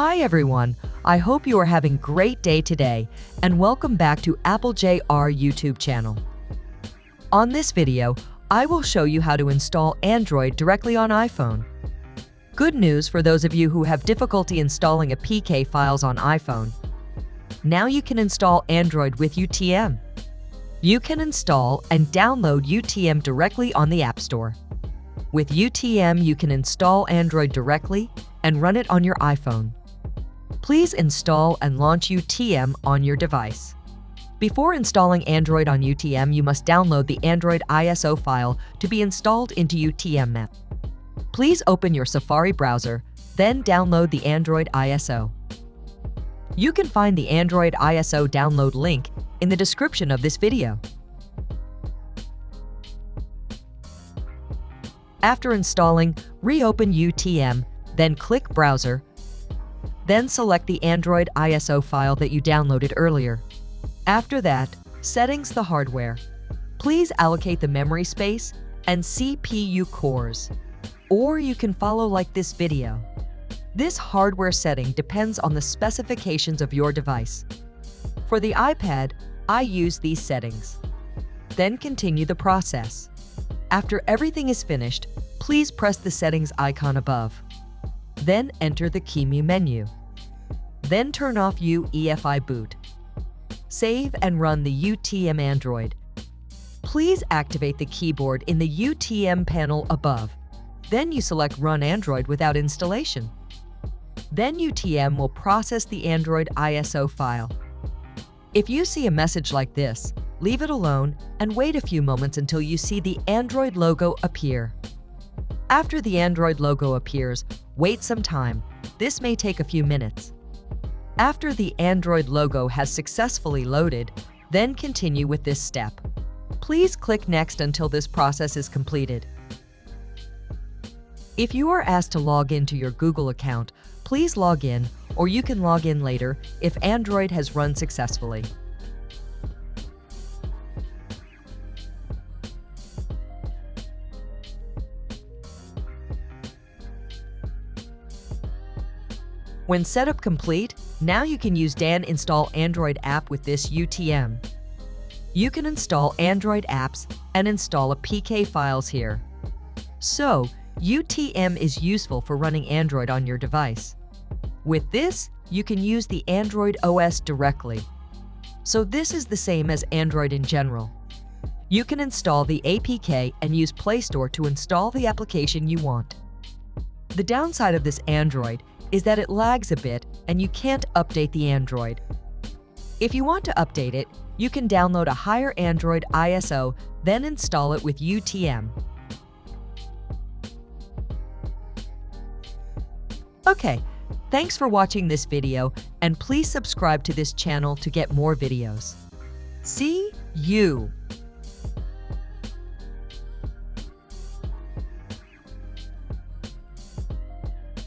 Hi everyone, I hope you are having a great day today and welcome back to Apple JR YouTube channel. On this video, I will show you how to install Android directly on iPhone. Good news for those of you who have difficulty installing APK files on iPhone. Now you can install Android with UTM. You can install and download UTM directly on the App Store. With UTM, you can install Android directly and run it on your iPhone. Please install and launch UTM on your device. Before installing Android on UTM, you must download the Android ISO file to be installed into UTM map. Please open your Safari browser, then download the Android ISO. You can find the Android ISO download link in the description of this video. After installing, reopen UTM, then click Browser, then select the Android ISO file that you downloaded earlier. After that, Settings the hardware. Please allocate the memory space and CPU cores, or you can follow like this video. This hardware setting depends on the specifications of your device. For the iPad, I use these settings. Then continue the process. After everything is finished, please press the settings icon above. Then enter the key menu. Then turn off UEFI boot. Save and run the UTM Android. Please activate the keyboard in the UTM panel above. Then you select Run Android without installation. Then UTM will process the Android ISO file. If you see a message like this, leave it alone and wait a few moments until you see the Android logo appear. After the Android logo appears, wait some time. This may take a few minutes. After the Android logo has successfully loaded, then continue with this step. Please click Next until this process is completed. If you are asked to log into your Google account, please log in, or you can log in later if Android has run successfully. When setup complete, now you can use Dan Install Android app with this UTM. You can install Android apps and install APK files here. So, UTM is useful for running Android on your device. With this, you can use the Android OS directly. So this is the same as Android in general. You can install the APK and use Playstore to install the application you want. The downside of this Android is that it lags a bit and you can't update the Android. If you want to update it, you can download a higher Android ISO, then install it with UTM. Okay, thanks for watching this video and please subscribe to this channel to get more videos. See you!